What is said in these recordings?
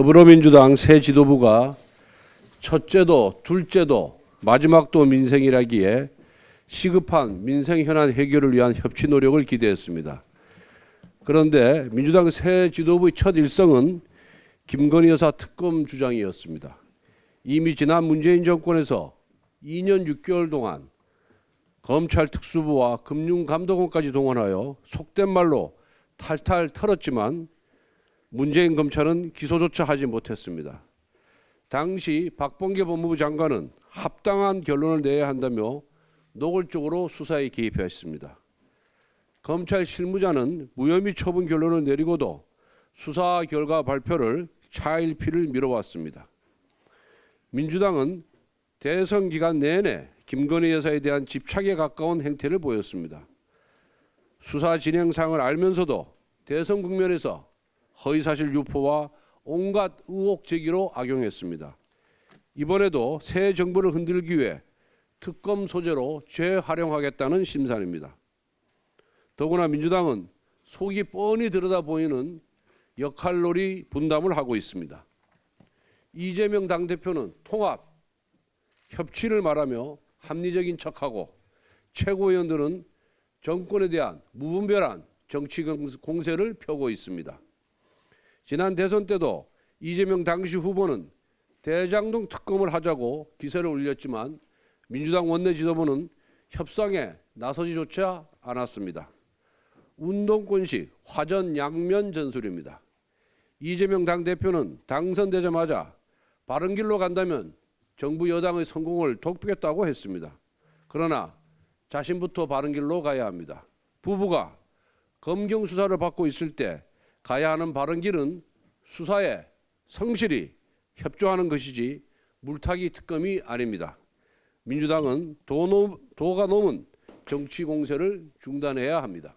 더불어민주당 새 지도부가 첫째도 둘째도 마지막도 민생이라기에 시급한 민생 현안 해결을 위한 협치 노력을 기대했습니다. 그런데 민주당 새 지도부의 첫 일성은 김건희 여사 특검 주장이었습니다. 이미 지난 문재인 정권에서 2년 6개월 동안 검찰 특수부와 금융감독원까지 동원하여 속된 말로 탈탈 털었지만 문재인 검찰은 기소조차 하지 못했습니다. 당시 박범계 법무부 장관은 합당한 결론을 내야 한다며 노골적으로 수사에 개입했습니다. 검찰 실무자는 무혐의 처분 결론을 내리고도 수사 결과 발표를 차일피일 미뤄왔습니다. 민주당은 대선 기간 내내 김건희 여사에 대한 집착에 가까운 행태를 보였습니다. 수사 진행 사항을 알면서도 대선 국면에서 허위사실 유포와 온갖 의혹 제기로 악용했습니다. 이번에도 새 정부를 흔들기 위해 특검 소재로 재활용하겠다는 심산입니다. 더구나 민주당은 속이 뻔히 들여다보이는 역할놀이 분담을 하고 있습니다. 이재명 당대표는 통합, 협치를 말하며 합리적인 척하고 최고위원들은 정권에 대한 무분별한 정치 공세를 펴고 있습니다. 지난 대선 때도 이재명 당시 후보는 대장동 특검을 하자고 기세를 올렸지만 민주당 원내 지도부는 협상에 나서지조차 않았습니다. 운동권식 화전 양면 전술입니다. 이재명 당대표는 당선되자마자 바른 길로 간다면 정부 여당의 성공을 돕겠다고 했습니다. 그러나 자신부터 바른 길로 가야 합니다. 부부가 검경 수사를 받고 있을 때 가야 하는 바른 길은 수사에 성실히 협조하는 것이지 물타기 특검이 아닙니다. 민주당은 도가 넘은 정치 공세를 중단해야 합니다.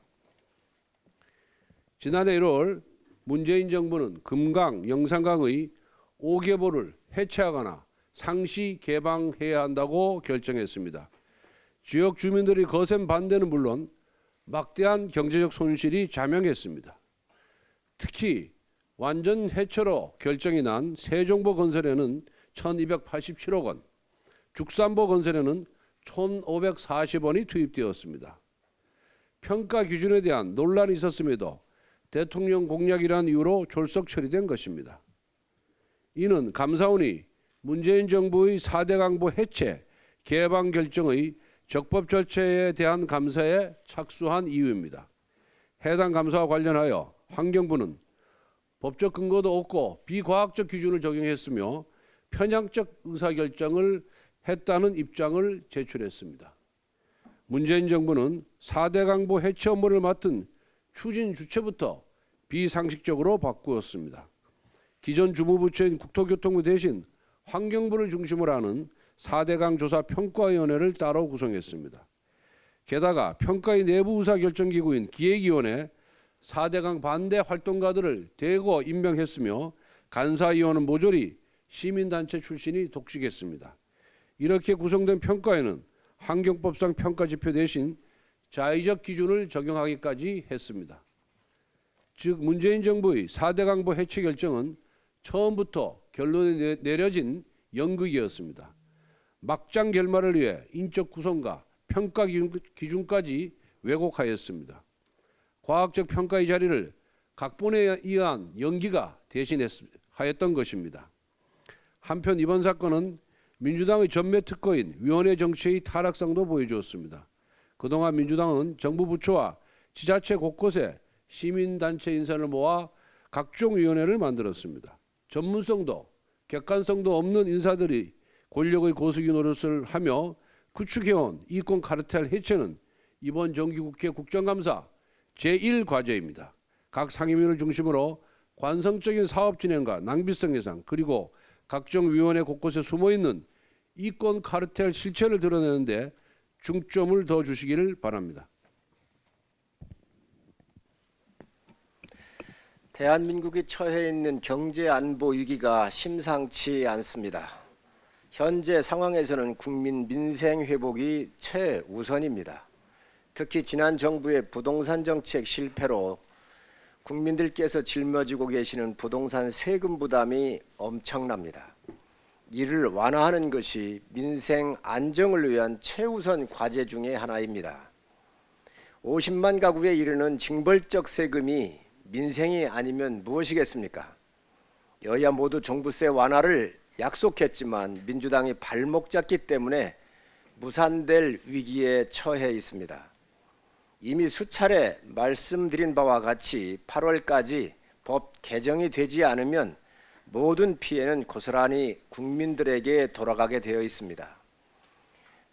지난해 1월 문재인 정부는 금강, 영산강의 5개보를 해체하거나 상시 개방해야 한다고 결정했습니다. 지역 주민들의 거센 반대는 물론 막대한 경제적 손실이 자명했습니다. 특히 완전 해체로 결정이 난 세종보 건설에는 1,287억 원, 죽산보 건설에는 1,540원이 투입되었습니다. 평가 기준에 대한 논란이 있었음에도 대통령 공약이라는 이유로 졸속 처리된 것입니다. 이는 감사원이 문재인 정부의 4대 강보 해체, 개방 결정의 적법 절차에 대한 감사에 착수한 이유입니다. 해당 감사와 관련하여 환경부는 법적 근거도 없고 비과학적 기준을 적용했으며 편향적 의사결정을 했다는 입장을 제출했습니다. 문재인 정부는 4대 강보 해체 업무를 맡은 추진 주체부터 비상식적으로 바꾸었습니다. 기존 주무부처인 국토교통부 대신 환경부를 중심으로 하는 4대강 조사 평가위원회를 따로 구성했습니다. 게다가 평가의 내부 의사결정기구인 기획위원회 4대강 반대 활동가들을 대거 임명했으며 간사위원은 모조리 시민단체 출신이 독식했습니다. 이렇게 구성된 평가에는 환경법상 평가지표 대신 자의적 기준을 적용하기까지 했습니다. 즉 문재인 정부의 4대 강보 해체 결정은 처음부터 결론이 내려진 연극이었습니다. 막장 결말을 위해 인적 구성과 평가 기준까지 왜곡하였습니다. 과학적 평가의 자리를 각본에 의한 연기가 대신하였던 것입니다. 한편 이번 사건은 민주당의 전매 특허인 위원회 정치의 타락성도 보여주었습니다. 그동안 민주당은 정부 부처와 지자체 곳곳에 시민단체 인사를 모아 각종 위원회를 만들었습니다. 전문성도 객관성도 없는 인사들이 권력의 고수기 노릇을 하며 구축해온 이권 카르텔 해체는 이번 정기국회 국정감사 제1과제입니다. 각 상임위를 중심으로 관성적인 사업 진행과 낭비성 예상 그리고 각종 위원회 곳곳에 숨어있는 이권 카르텔 실체를 드러내는데 중점을 더 주시기를 바랍니다. 대한민국이 처해 있는 경제 안보 위기가 심상치 않습니다. 현재 상황에서는 국민 민생 회복이 최우선입니다. 특히 지난 정부의 부동산 정책 실패로 국민들께서 짊어지고 계시는 부동산 세금 부담이 엄청납니다. 이를 완화하는 것이 민생 안정을 위한 최우선 과제 중의 하나입니다. 50만 가구에 이르는 징벌적 세금이 민생이 아니면 무엇이겠습니까? 여야 모두 종부세 완화를 약속했지만 민주당이 발목 잡기 때문에 무산될 위기에 처해 있습니다. 이미 수차례 말씀드린 바와 같이 8월까지 법 개정이 되지 않으면 모든 피해는 고스란히 국민들에게 돌아가게 되어 있습니다.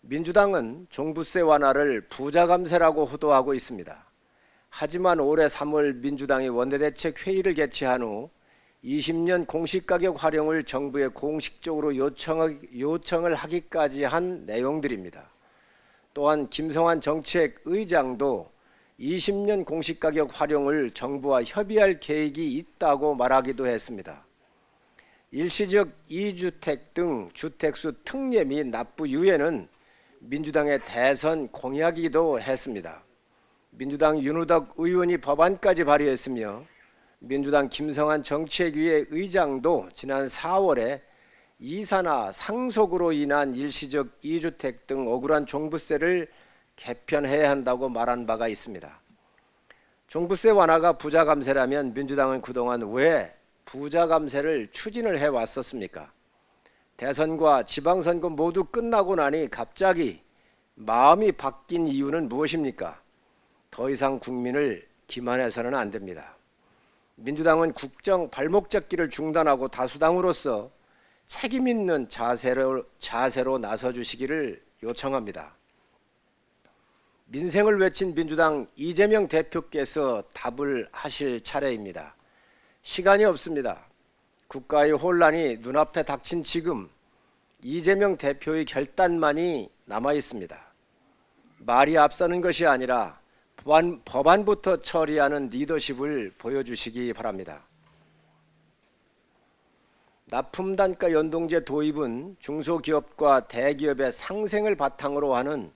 민주당은 종부세 완화를 부자 감세라고 호도하고 있습니다. 하지만 올해 3월 민주당이 원내대책 회의를 개최한 후 20년 공시가격 활용을 정부에 공식적으로 요청을 하기까지 한 내용들입니다. 또한 김성환 정책의장도 20년 공시가격 활용을 정부와 협의할 계획이 있다고 말하기도 했습니다. 일시적 2주택 등 주택수 특례 및 납부 유예는 민주당의 대선 공약이기도 했습니다. 민주당 윤우덕 의원이 법안까지 발의했으며 민주당 김성환 정책위의 의장도 지난 4월에 이사나 상속으로 인한 일시적 2주택 등 억울한 종부세를 개편해야 한다고 말한 바가 있습니다. 종부세 완화가 부자 감세라면 민주당은 그동안 왜 부자 감세를 추진을 해왔었습니까? 대선과 지방선거 모두 끝나고 나니 갑자기 마음이 바뀐 이유는 무엇입니까? 더 이상 국민을 기만해서는 안 됩니다. 민주당은 국정 발목 잡기를 중단하고 다수당으로서 책임 있는 자세로 나서주시기를 요청합니다. 민생을 외친 민주당 이재명 대표께서 답을 하실 차례입니다. 시간이 없습니다. 국가의 혼란이 눈앞에 닥친 지금 이재명 대표의 결단만이 남아 있습니다. 말이 앞서는 것이 아니라 법안부터 처리하는 리더십을 보여주시기 바랍니다. 납품단가 연동제 도입은 중소기업과 대기업의 상생을 바탕으로 하는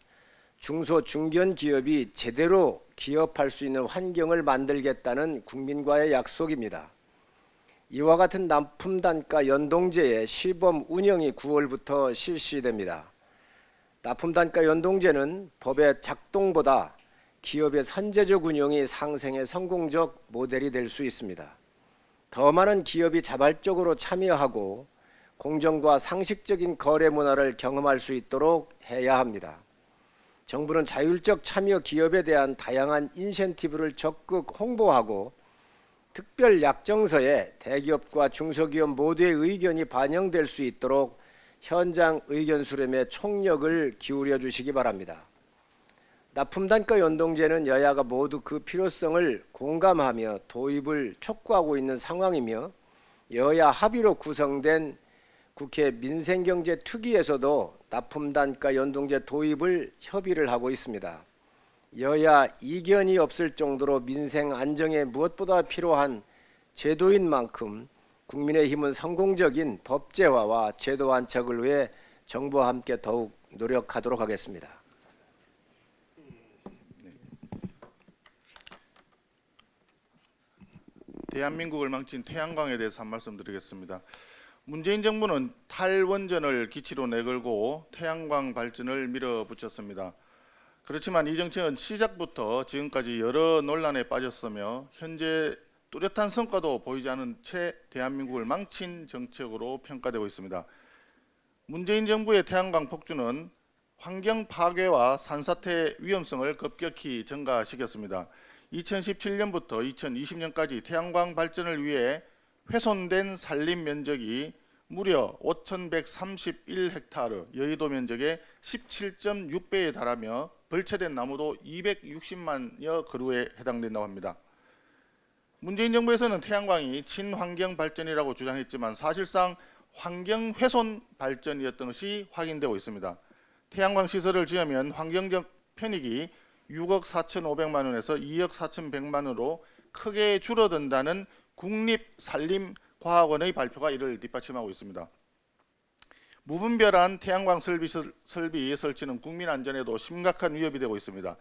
중소 중견기업이 제대로 기업할 수 있는 환경을 만들겠다는 국민과의 약속입니다. 이와 같은 납품단가 연동제의 시범 운영이 9월부터 실시됩니다. 납품단가 연동제는 법의 작동보다 기업의 선제적 운영이 상생의 성공적 모델이 될 수 있습니다. 더 많은 기업이 자발적으로 참여하고 공정과 상식적인 거래 문화를 경험할 수 있도록 해야 합니다. 정부는 자율적 참여 기업에 대한 다양한 인센티브를 적극 홍보하고 특별 약정서에 대기업과 중소기업 모두의 의견이 반영될 수 있도록 현장 의견 수렴에 총력을 기울여 주시기 바랍니다. 납품단가 연동제는 여야가 모두 그 필요성을 공감하며 도입을 촉구하고 있는 상황이며 여야 합의로 구성된 국회 민생경제특위에서도 납품단가 연동제 도입을 협의를 하고 있습니다. 여야 이견이 없을 정도로 민생 안정에 무엇보다 필요한 제도인 만큼 국민의힘은 성공적인 법제화와 제도 안착을 위해 정부와 함께 더욱 노력하도록 하겠습니다. 대한민국을 망친 태양광에 대해서 한 말씀 드리겠습니다. 문재인 정부는 탈원전을 기치로 내걸고 태양광 발전을 밀어붙였습니다. 그렇지만 이 정책은 시작부터 지금까지 여러 논란에 빠졌으며 현재 뚜렷한 성과도 보이지 않은 채 대한민국을 망친 정책으로 평가되고 있습니다. 문재인 정부의 태양광 폭주는 환경 파괴와 산사태 위험성을 급격히 증가시켰습니다. 2017년부터 2020년까지 태양광 발전을 위해 훼손된 산림 면적이 무려 5,131헥타르, 여의도 면적의 17.6배에 달하며 벌채된 나무도 260만여 그루에 해당된다고 합니다. 문재인 정부에서는 태양광이 친환경 발전이라고 주장했지만 사실상 환경 훼손 발전이었던 것이 확인되고 있습니다. 태양광 시설을 지으면 환경적 편익이 6억 4,500만 원에서 2억 4,100만 원으로 크게 줄어든다는 국립산림과학원의 발표가 이를 뒷받침하고 있습니다. 무분별한 태양광 설비 설치는 국민 안전에도 심각한 위협이 되고 있습니다.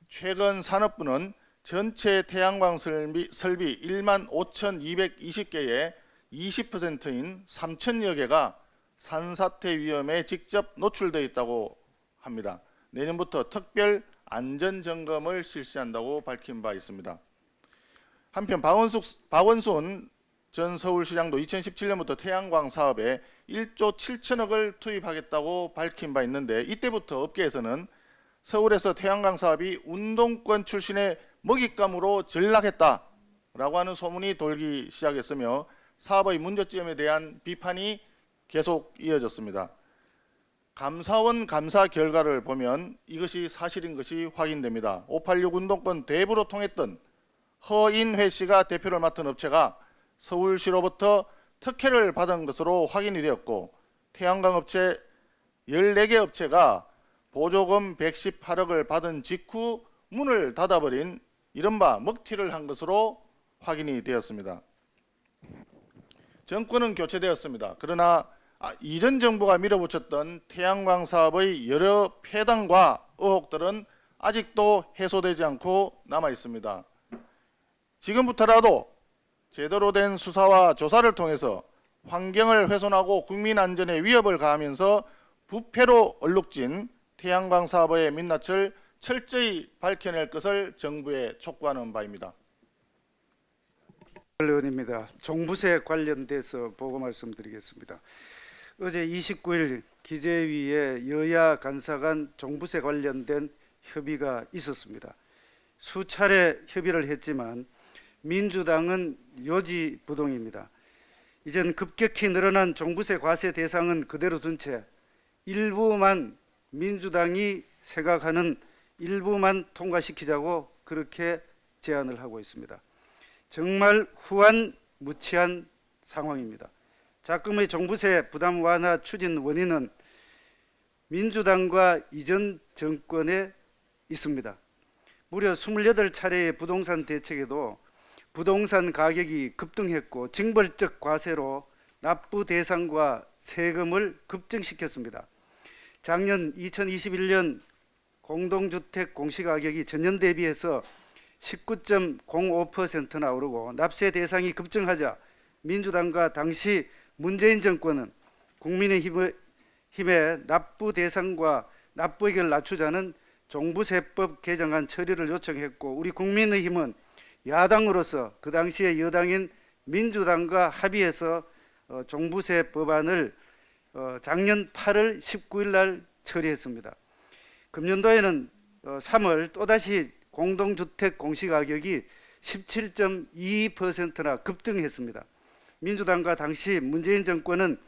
최근 산업부는 전체 태양광 설비 1만 5,220개의 20%인 3천여 개가 산사태 위험에 직접 노출되어 있다고 합니다. 내년부터 특별 안전점검을 실시한다고 밝힌 바 있습니다. 한편 박원순 전 서울시장도 2017년부터 태양광 사업에 1조 7천억을 투입하겠다고 밝힌 바 있는데, 이때부터 업계에서는 서울에서 태양광 사업이 운동권 출신의 먹잇감으로 전락했다라고 하는 소문이 돌기 시작했으며 사업의 문제점에 대한 비판이 계속 이어졌습니다. 감사원 감사 결과를 보면 이것이 사실인 것이 확인됩니다. 586 운동권 대부로 통했던 허인회 씨가 대표를 맡은 업체가 서울시로부터 특혜를 받은 것으로 확인이 되었고, 태양광 업체 14개 업체가 보조금 118억을 받은 직후 문을 닫아버린 이른바 먹튀를 한 것으로 확인이 되었습니다. 정권은 교체되었습니다. 그러나 이전 정부가 밀어붙였던 태양광 사업의 여러 폐단과 의혹들은 아직도 해소되지 않고 남아 있습니다. 지금부터라도 제대로 된 수사와 조사를 통해서 환경을 훼손하고 국민 안전에 위협을 가하면서 부패로 얼룩진 태양광 사업의 민낯을 철저히 밝혀낼 것을 정부에 촉구하는 바입니다. 의원입니다. 종부세 관련돼서 보고 말씀드리겠습니다. 어제 29일 기재위에 여야 간사 간 종부세 관련된 협의가 있었습니다. 수차례 협의를 했지만 민주당은 요지부동입니다. 이젠 급격히 늘어난 종부세 과세 대상은 그대로 둔 채 일부만, 민주당이 생각하는 일부만 통과시키자고 그렇게 제안을 하고 있습니다. 정말 후한무치한 상황입니다. 작금의 종부세 부담 완화 추진 원인은 민주당과 이전 정권에 있습니다. 무려 28차례의 부동산 대책에도 부동산 가격이 급등했고 징벌적 과세로 납부 대상과 세금을 급증시켰습니다. 작년 2021년 공동주택 공시가격이 전년 대비해서 19.05%나 오르고 납세 대상이 급증하자 민주당과 당시 문재인 정권은 국민의힘의 납부 대상과 납부액을 낮추자는 종부세법 개정안 처리를 요청했고, 우리 국민의힘은 야당으로서 그 당시에 여당인 민주당과 합의해서 종부세 법안을 작년 8월 19일 날 처리했습니다. 금년도에는 3월 또다시 공동주택 공시가격이 17.22%나 급등했습니다. 민주당과 당시 문재인 정권은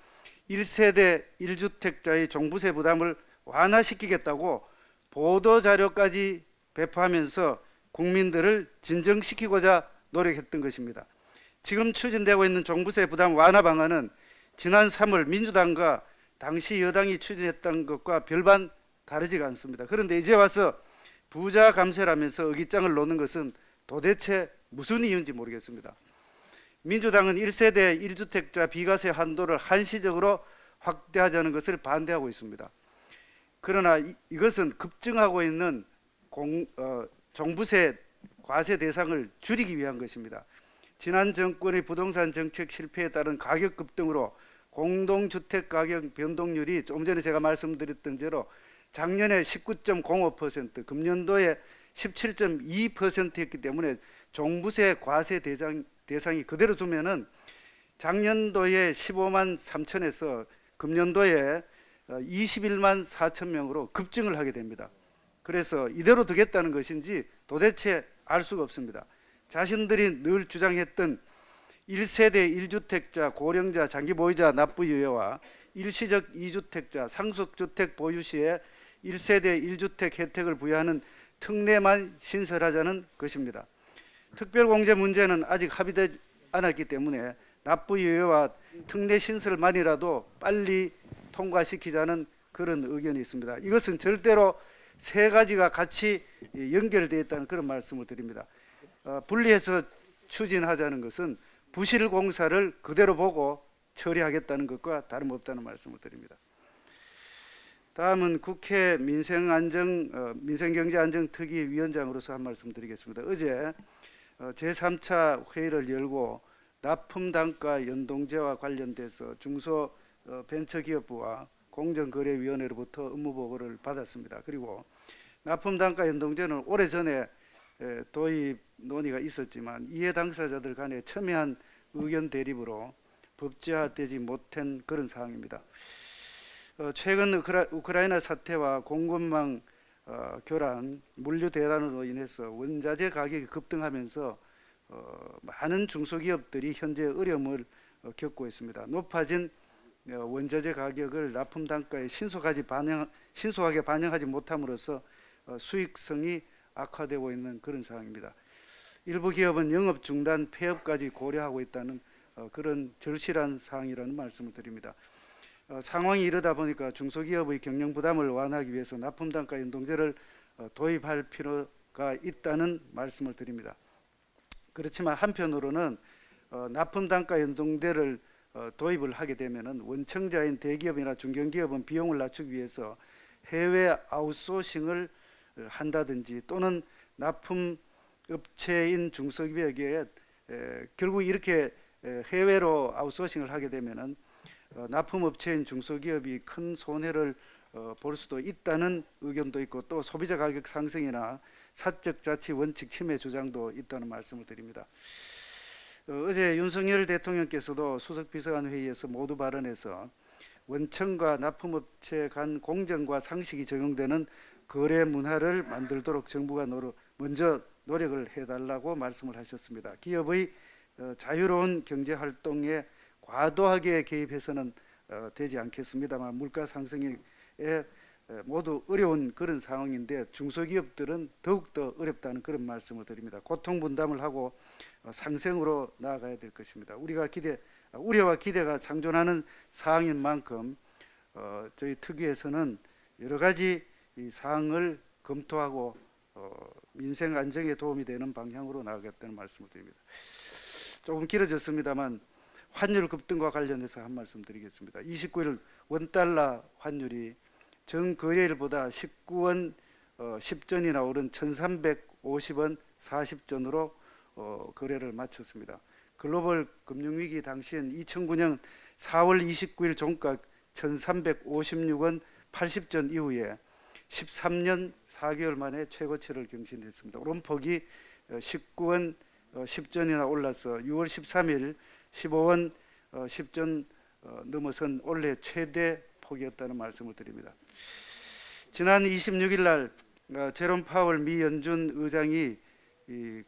1세대 1주택자의 종부세 부담을 완화시키겠다고 보도자료까지 배포하면서 국민들을 진정시키고자 노력했던 것입니다. 지금 추진되고 있는 종부세 부담 완화 방안은 지난 3월 민주당과 당시 여당이 추진했던 것과 별반 다르지가 않습니다. 그런데 이제 와서 부자 감세라면서 의기장을 놓는 것은 도대체 무슨 이유인지 모르겠습니다. 민주당은 1세대 1주택자 비과세 한도를 한시적으로 확대하자는 것을 반대하고 있습니다. 그러나 이것은 급증하고 있는 종부세 과세 대상을 줄이기 위한 것입니다. 지난 정권의 부동산 정책 실패에 따른 가격 급등으로 공동주택 가격 변동률이 조금 전에 제가 말씀드렸던 대로 작년에 19.05%, 금년도에 17.2%였기 때문에 종부세 과세 대상이 그대로 두면은 작년도에 15만 3천에서 금년도에 21만 4천 명으로 급증을 하게 됩니다. 그래서 이대로 두겠다는 것인지 도대체 알 수가 없습니다. 자신들이 늘 주장했던 1세대 1주택자, 고령자, 장기보유자 납부 유예와 일시적 2주택자, 상속주택 보유 시에 1세대 1주택 혜택을 부여하는 특례만 신설하자는 것입니다. 특별공제 문제는 아직 합의되지 않았기 때문에 납부 유예와 특례 신설만이라도 빨리 통과시키자는 그런 의견이 있습니다. 이것은 절대로 세 가지가 같이 연결되어 있다는 그런 말씀을 드립니다. 분리해서 추진하자는 것은 부실공사를 그대로 보고 처리하겠다는 것과 다름없다는 말씀을 드립니다. 다음은 국회 민생경제안정특위 위원장으로서 한 말씀 드리겠습니다. 어제 제3차 회의를 열고 납품단가 연동제와 관련돼서 중소벤처기업부와 공정거래위원회로부터 업무보고를 받았습니다. 그리고 납품단가 연동제는 오래전에 도입 논의가 있었지만 이해 당사자들 간의 첨예한 의견 대립으로 법제화되지 못한 그런 사항입니다. 최근 우크라이나 사태와 공급망 교란, 물류 대란으로 인해서 원자재 가격이 급등하면서 많은 중소기업들이 현재 어려움을 겪고 있습니다. 높아진 원자재 가격을 납품 단가에 신속하게 반영하지 못함으로써 수익성이 악화되고 있는 그런 상황입니다. 일부 기업은 영업 중단, 폐업까지 고려하고 있다는 그런 절실한 사항이라는 말씀을 드립니다. 상황이 이러다 보니까 중소기업의 경영 부담을 완화하기 위해서 납품단가 연동제를 도입할 필요가 있다는 말씀을 드립니다. 그렇지만 한편으로는 납품단가 연동제를 도입을 하게 되면은 원청자인 대기업이나 중견기업은 비용을 낮추기 위해서 해외 아웃소싱을 한다든지 또는 납품업체인 중소기업에게 결국 이렇게 해외로 아웃소싱을 하게 되면은 납품업체인 중소기업이 큰 손해를 볼 수도 있다는 의견도 있고 또 소비자 가격 상승이나 사적 자치 원칙 침해 주장도 있다는 말씀을 드립니다. 어제 윤석열 대통령께서도 수석비서관 회의에서 모두 발언해서 원청과 납품업체 간 공정과 상식이 적용되는 거래 문화를 만들도록 정부가 먼저 노력을 해달라고 말씀을 하셨습니다. 기업의 자유로운 경제 활동에 과도하게 개입해서는 되지 않겠습니다만 물가 상승에 모두 어려운 그런 상황인데 중소기업들은 더욱더 어렵다는 그런 말씀을 드립니다. 고통 분담을 하고 상생으로 나아가야 될 것입니다. 우려와 기대가 상존하는 사항인 만큼 저희 특위에서는 여러 가지 이 사항을 검토하고 민생 안정에 도움이 되는 방향으로 나아가겠다는 말씀을 드립니다. 조금 길어졌습니다만 환율 급등과 관련해서 한 말씀 드리겠습니다. 29일 원달러 환율이 전 거래일보다 19원 10전이나 오른 1350원 40전으로 거래를 마쳤습니다. 글로벌 금융위기 당시엔 2009년 4월 29일 종가 1356원 80전 이후에 13년 4개월 만에 최고치를 경신했습니다. 오름폭이 19원 10전이나 올라서 6월 13일 15원 10전 넘어선 올해 최대 폭이었다는 말씀을 드립니다. 지난 26일 날 제롬 파월 미 연준 의장이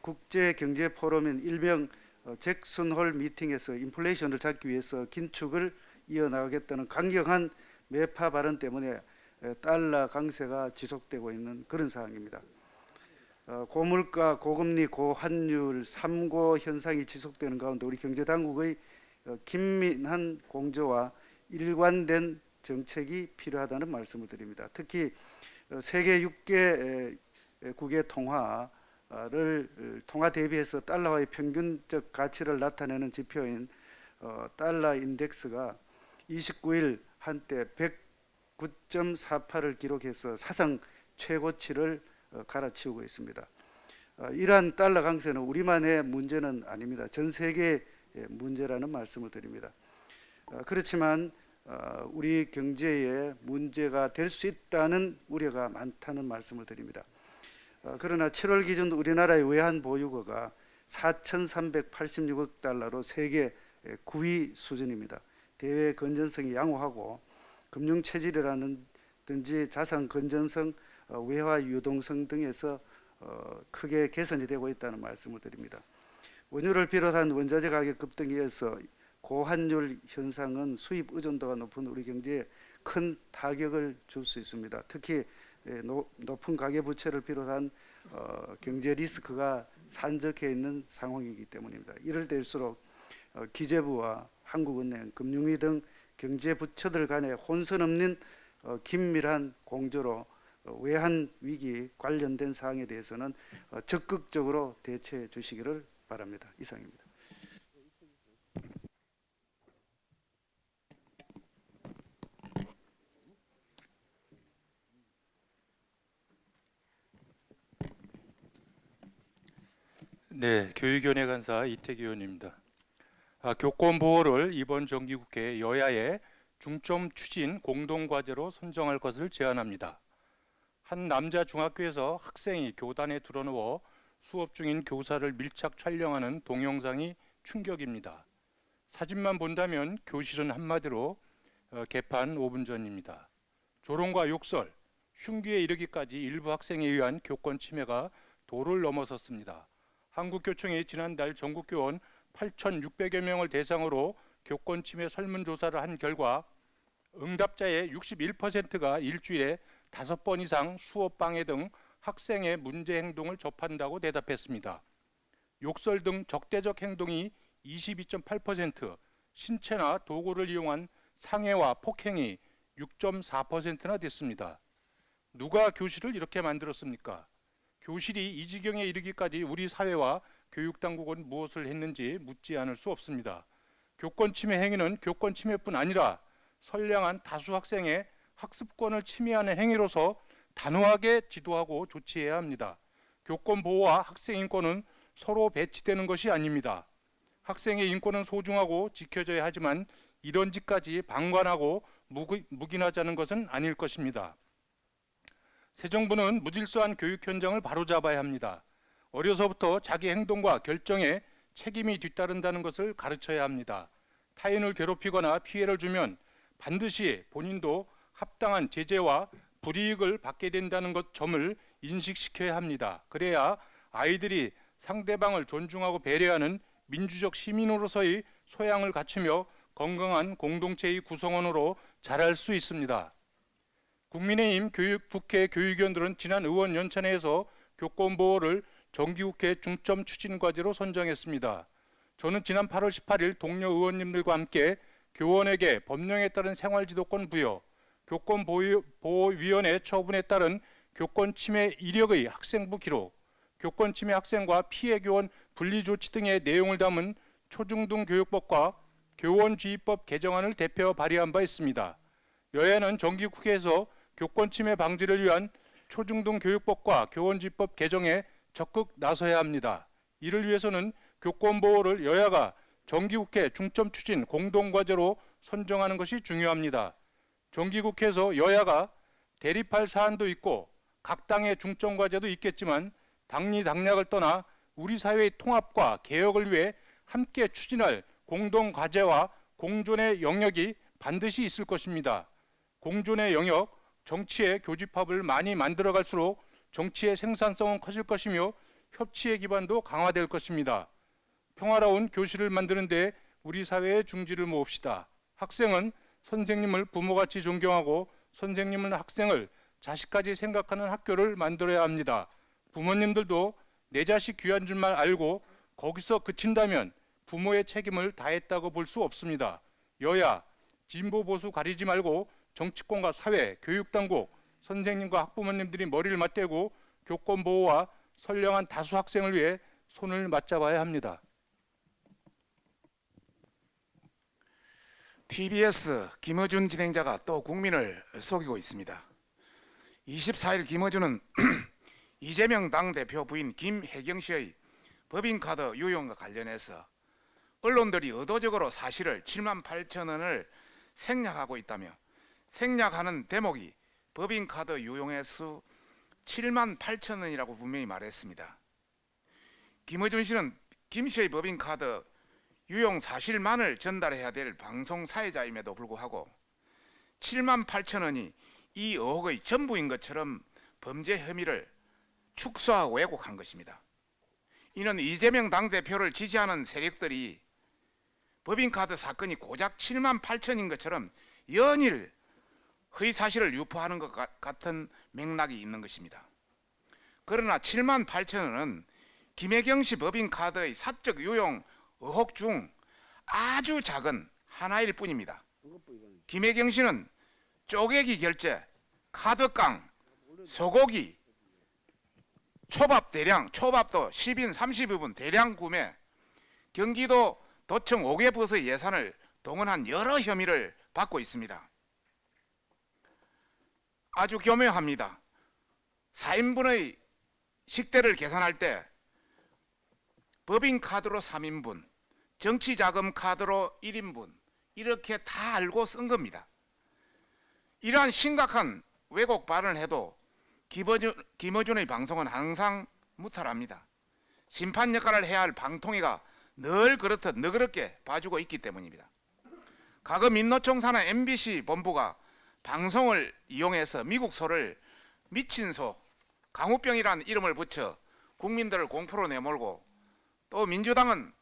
국제경제포럼인 일명 잭슨홀 미팅에서 인플레이션을 잡기 위해서 긴축을 이어나가겠다는 강경한 매파 발언 때문에 달러 강세가 지속되고 있는 그런 상황입니다. 고물가, 고금리, 고환율 3고 현상이 지속되는 가운데 우리 경제당국의 긴밀한 공조와 일관된 정책이 필요하다는 말씀을 드립니다. 특히 세계 6개국의 통화 대비해서 달러와의 평균적 가치를 나타내는 지표인 달러 인덱스가 29일 한때 109.48을 기록해서 사상 최고치를 갈아치우고 있습니다. 이러한 달러 강세는 우리만의 문제는 아닙니다. 전 세계의 문제라는 말씀을 드립니다. 그렇지만 우리 경제에 문제가 될 수 있다는 우려가 많다는 말씀을 드립니다. 그러나 7월 기준 우리나라의 외환 보유고가 4,386억 달러로 세계 9위 수준입니다. 대외 건전성이 양호하고 금융 체질이라든지 자산 건전성, 외화 유동성 등에서 크게 개선이 되고 있다는 말씀을 드립니다. 원유를 비롯한 원자재 가격 급등에 의해서 고환율 현상은 수입 의존도가 높은 우리 경제에 큰 타격을 줄 수 있습니다. 특히 높은 가계부채를 비롯한 경제 리스크가 산적해 있는 상황이기 때문입니다. 이럴 때일수록 기재부와 한국은행, 금융위 등 경제부처들 간의 혼선 없는 긴밀한 공조로 외환 위기 관련된 사항에 대해서는 적극적으로 대처해 주시기를 바랍니다. 이상입니다. 네, 교육위원회 간사 이태기 의원입니다. 교권 보호를 이번 정기국회 여야의 중점 추진 공동과제로 선정할 것을 제안합니다. 한 남자 중학교에서 학생이 교단에 드러누워 수업 중인 교사를 밀착 촬영하는 동영상이 충격입니다. 사진만 본다면 교실은 한마디로 개판 5분 전입니다. 조롱과 욕설, 흉기에 이르기까지 일부 학생에 의한 교권 침해가 도를 넘어섰습니다. 한국교총이 지난달 전국교원 8,600여 명을 대상으로 교권 침해 설문조사를 한 결과 응답자의 61%가 일주일에 5번 이상 수업 방해 등 학생의 문제 행동을 접한다고 대답했습니다. 욕설 등 적대적 행동이 22.8%, 신체나 도구를 이용한 상해와 폭행이 6.4%나 됐습니다. 누가 교실을 이렇게 만들었습니까? 교실이 이 지경에 이르기까지 우리 사회와 교육당국은 무엇을 했는지 묻지 않을 수 없습니다. 교권 침해 행위는 교권 침해뿐 아니라 선량한 다수 학생의 학습권을 침해하는 행위로서 단호하게 지도하고 조치해야 합니다. 교권 보호와 학생 인권은 서로 배치되는 것이 아닙니다. 학생의 인권은 소중하고 지켜져야 하지만 이런 짓까지 방관하고 묵인하자는 것은 아닐 것입니다. 새 정부는 무질서한 교육 현장을 바로잡아야 합니다. 어려서부터 자기 행동과 결정에 책임이 뒤따른다는 것을 가르쳐야 합니다. 타인을 괴롭히거나 피해를 주면 반드시 본인도 합당한 제재와 불이익을 받게 된다는 점을 인식시켜야 합니다. 그래야 아이들이 상대방을 존중하고 배려하는 민주적 시민으로서의 소양을 갖추며 건강한 공동체의 구성원으로 자랄 수 있습니다. 국민의힘 국회 교육위원들은 지난 의원 연찬회에서 교권 보호를 정기국회 중점 추진 과제로 선정했습니다. 저는 지난 8월 18일 동료 의원님들과 함께 교원에게 법령에 따른 생활지도권 부여, 교권보호위원회 처분에 따른 교권 침해 이력의 학생부 기록, 교권 침해 학생과 피해 교원 분리 조치 등의 내용을 담은 초중등 교육법과 교원주의법 개정안을 대표 발의한 바 있습니다. 여야는 정기국회에서 교권 침해 방지를 위한 초중등 교육법과 교원주의법 개정에 적극 나서야 합니다. 이를 위해서는 교권 보호를 여야가 정기국회 중점 추진 공동과제로 선정하는 것이 중요합니다. 정기국회에서 여야가 대립할 사안도 있고 각 당의 중점과제도 있겠지만 당리당략을 떠나 우리 사회의 통합과 개혁을 위해 함께 추진할 공동과제와 공존의 영역이 반드시 있을 것입니다. 공존의 영역, 정치의 교집합을 많이 만들어갈수록 정치의 생산성은 커질 것이며 협치의 기반도 강화될 것입니다. 평화로운 교실을 만드는 데 우리 사회의 중지를 모읍시다. 학생은 선생님을 부모같이 존경하고 선생님은 학생을 자식까지 생각하는 학교를 만들어야 합니다. 부모님들도 내 자식 귀한 줄만 알고 거기서 그친다면 부모의 책임을 다했다고 볼 수 없습니다. 여야, 진보 보수 가리지 말고 정치권과 사회, 교육당국, 선생님과 학부모님들이 머리를 맞대고 교권 보호와 선량한 다수 학생을 위해 손을 맞잡아야 합니다. TBS 김어준 진행자가 또 국민을 속이고 있습니다. 24일 김어준은 이재명 당대표 부인 김혜경 씨의 법인카드 유용과 관련해서 언론들이 의도적으로 사실을 7만 8천 원을 생략하고 있다며 생략하는 대목이 법인카드 유용의 수 7만 8천 원이라고 분명히 말했습니다. 김어준 씨는 김 씨의 법인카드 유용 사실만을 전달해야 될 방송 사회자임에도 불구하고 7만 8천 원이 이 의혹의 전부인 것처럼 범죄 혐의를 축소하고 왜곡한 것입니다. 이는 이재명 당대표를 지지하는 세력들이 법인카드 사건이 고작 7만 8천인 것처럼 연일 허위사실을 유포하는 것 같은 맥락이 있는 것입니다. 그러나 7만 8천 원은 김혜경 씨 법인카드의 사적 유용 의혹 중 아주 작은 하나일 뿐입니다. 김혜경 씨는 쪼개기 결제, 카드깡, 소고기, 초밥도 10인 30인분 대량 구매, 경기도 도청 5개 부서의 예산을 동원한 여러 혐의를 받고 있습니다. 아주 교묘합니다. 4인분의 식대를 계산할 때 법인카드로 3인분, 정치자금 카드로 1인분 이렇게 다 알고 쓴 겁니다. 이러한 심각한 왜곡 발언을 해도 김어준의 방송은 항상 무탈합니다. 심판 역할을 해야 할 방통위가 늘 그렇듯 너그럽게 봐주고 있기 때문입니다. 과거 민노총 산하 MBC 본부가 방송을 이용해서 미국소를 미친소, 강우병이라는 이름을 붙여 국민들을 공포로 내몰고, 또 민주당은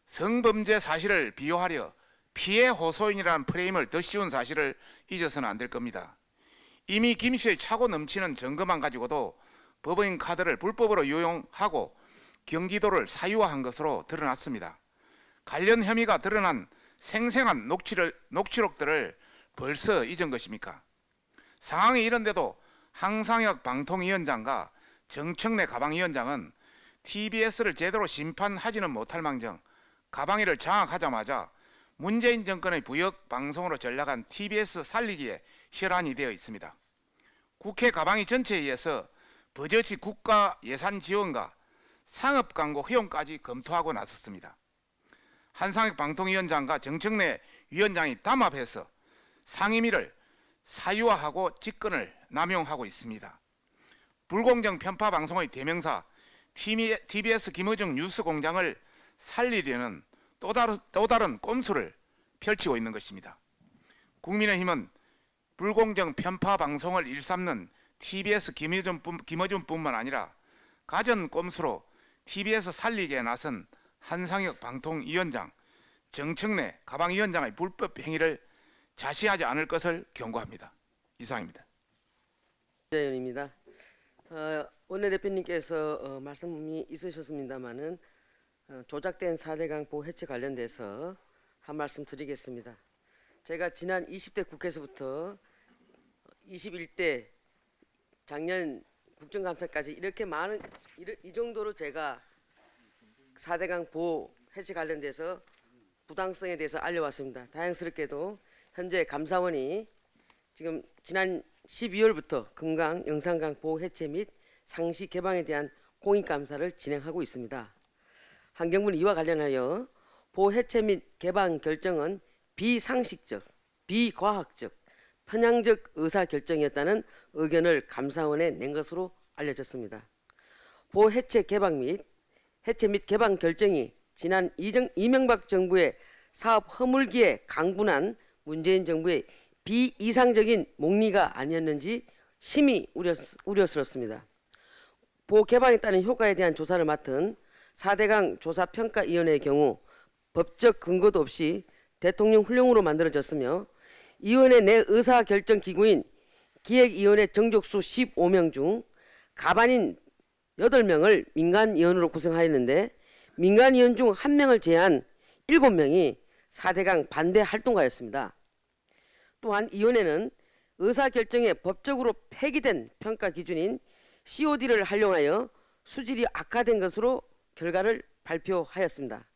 성범죄 사실을 비호하려 피해 호소인이라는 프레임을 더 씌운 사실을 잊어서는 안 될 겁니다. 이미 김 씨의 차고 넘치는 증거만 가지고도 법인 카드를 불법으로 이용하고 경기도를 사유화한 것으로 드러났습니다. 관련 혐의가 드러난 생생한 녹취록들을 벌써 잊은 것입니까? 상황이 이런데도 항상혁 방통위원장과 정청래 가방위원장은 TBS를 제대로 심판하지는 못할 망정 가방위를 장악하자마자 문재인 정권의 부역 방송으로 전락한 TBS 살리기에 혈안이 되어 있습니다. 국회 가방위 전체에 의해서 버젓이 국가 예산 지원과 상업 광고 허용까지 검토하고 나섰습니다. 한상혁 방통위원장과 정청래 위원장이 담합해서 상임위를 사유화하고 직권을 남용하고 있습니다. 불공정 편파 방송의 대명사 TBS 김어중 뉴스공장을 살리려는 또 다른 꼼수를 펼치고 있는 것입니다. 국민의힘은 불공정 편파 방송을 일삼는 TBS 김어준뿐만 아니라 가전 꼼수로 TBS 살리기에 나선 한상혁 방통위원장, 정청래 가방위원장의 불법 행위를 자시하지 않을 것을 경고합니다. 이상입니다. 의원입니다. 원내대표님께서 말씀이 있으셨습니다마는 조작된 4대강 보호 해체 관련돼서 한 말씀 드리겠습니다. 제가 지난 20대 국회에서부터 21대 작년 국정감사까지 이렇게 많은 이 정도로 제가 4대강 보호 해체 관련돼서 부당성에 대해서 알려왔습니다. 다행스럽게도 현재 감사원이 지금 지난 12월부터 금강 영산강 보호 해체 및 상시 개방에 대한 공익감사를 진행하고 있습니다. 환경부는 이와 관련하여 보호 해체 및 개방 결정은 비상식적, 비과학적, 편향적 의사결정이었다는 의견을 감사원에 낸 것으로 알려졌습니다. 보호 해체 개방 및 개방 결정이 지난 이명박 정부의 사업 허물기에 강분한 문재인 정부의 비이상적인 목리가 아니었는지 심히 우려스럽습니다. 보호 개방에 따른 효과에 대한 조사를 맡은 4대강 조사평가위원회의 경우 법적 근거도 없이 대통령 훈령으로 만들어졌으며 위원회 내 의사결정기구인 기획위원회 정족수 15명 중 가반인 8명을 민간위원으로 구성하였는데 민간위원 중 1명을 제한 7명이 4대강 반대 활동가였습니다. 또한 위원회는 의사결정에 법적으로 폐기된 평가 기준인 COD를 활용하여 수질이 악화된 것으로 결과를 발표하였습니다.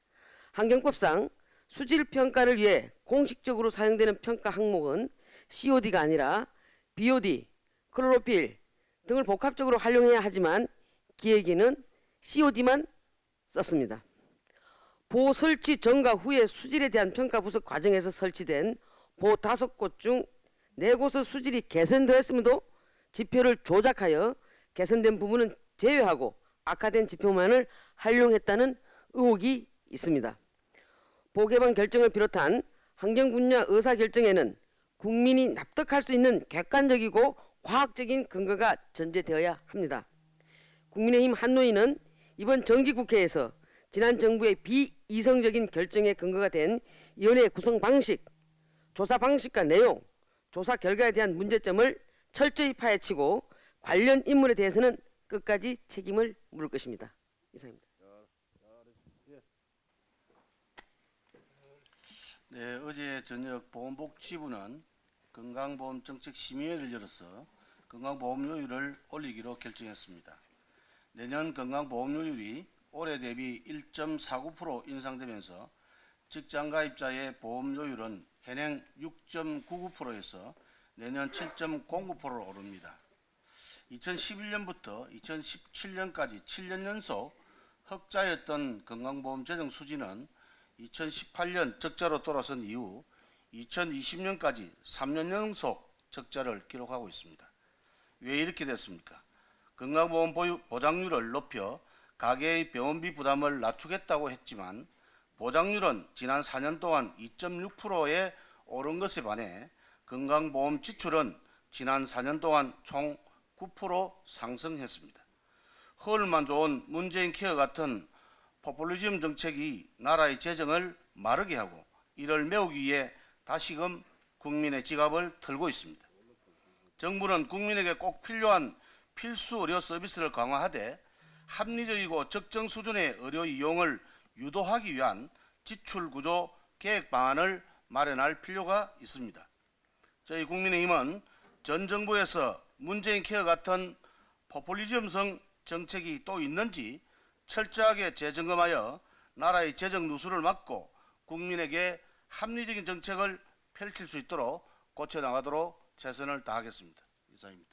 환경법상 수질 평가를 위해 공식적으로 사용되는 평가 항목은 COD가 아니라 BOD, 클로로필 등을 복합적으로 활용해야 하지만 기획위는 COD만 썼습니다. 보호 설치 전과 후에 수질에 대한 평가 분석 과정에서 설치된 보호 5곳 중 4곳의 수질이 개선되었음에도 지표를 조작하여 개선된 부분은 제외하고 악화된 지표만을 활용했다는 의혹이 있습니다. 보호 개방 결정을 비롯한 환경 분야 의사 결정에는 국민이 납득할 수 있는 객관적이고 과학적인 근거가 전제되어야 합니다. 국민의힘 한노위는 이번 정기국회에서 지난 정부의 비이성적인 결정의 근거가 된 위원회 구성 방식, 조사 방식과 내용, 조사 결과에 대한 문제점을 철저히 파헤치고 관련 인물에 대해서는 끝까지 책임을 물을 것입니다. 이상입니다. 네, 어제 저녁 보건복지부는 건강보험정책심의회를 열어서 건강보험료율을 올리기로 결정했습니다. 내년 건강보험료율이 올해 대비 1.49% 인상되면서 직장가입자의 보험료율은 현행 6.99%에서 내년 7.09%로 오릅니다. 2011년부터 2017년까지 7년 연속 흑자였던 건강보험 재정 수지는 2018년 적자로 돌아선 이후 2020년까지 3년 연속 적자를 기록하고 있습니다. 왜 이렇게 됐습니까? 건강보험 보장률을 높여 가계의 병원비 부담을 낮추겠다고 했지만 보장률은 지난 4년 동안 2.6%에 오른 것에 반해 건강보험 지출은 지난 4년 동안 총 9% 상승했습니다. 허울만 좋은 문재인 케어 같은 포퓰리즘 정책이 나라의 재정을 마르게 하고 이를 메우기 위해 다시금 국민의 지갑을 털고 있습니다. 정부는 국민에게 꼭 필요한 필수 의료 서비스를 강화하되 합리적이고 적정 수준의 의료 이용을 유도하기 위한 지출 구조 계획 방안을 마련할 필요가 있습니다. 저희 국민의힘은 전 정부에서 문재인 케어 같은 포퓰리즘성 정책이 또 있는지 철저하게 재점검하여 나라의 재정 누수를 막고 국민에게 합리적인 정책을 펼칠 수 있도록 고쳐나가도록 최선을 다하겠습니다. 이상입니다.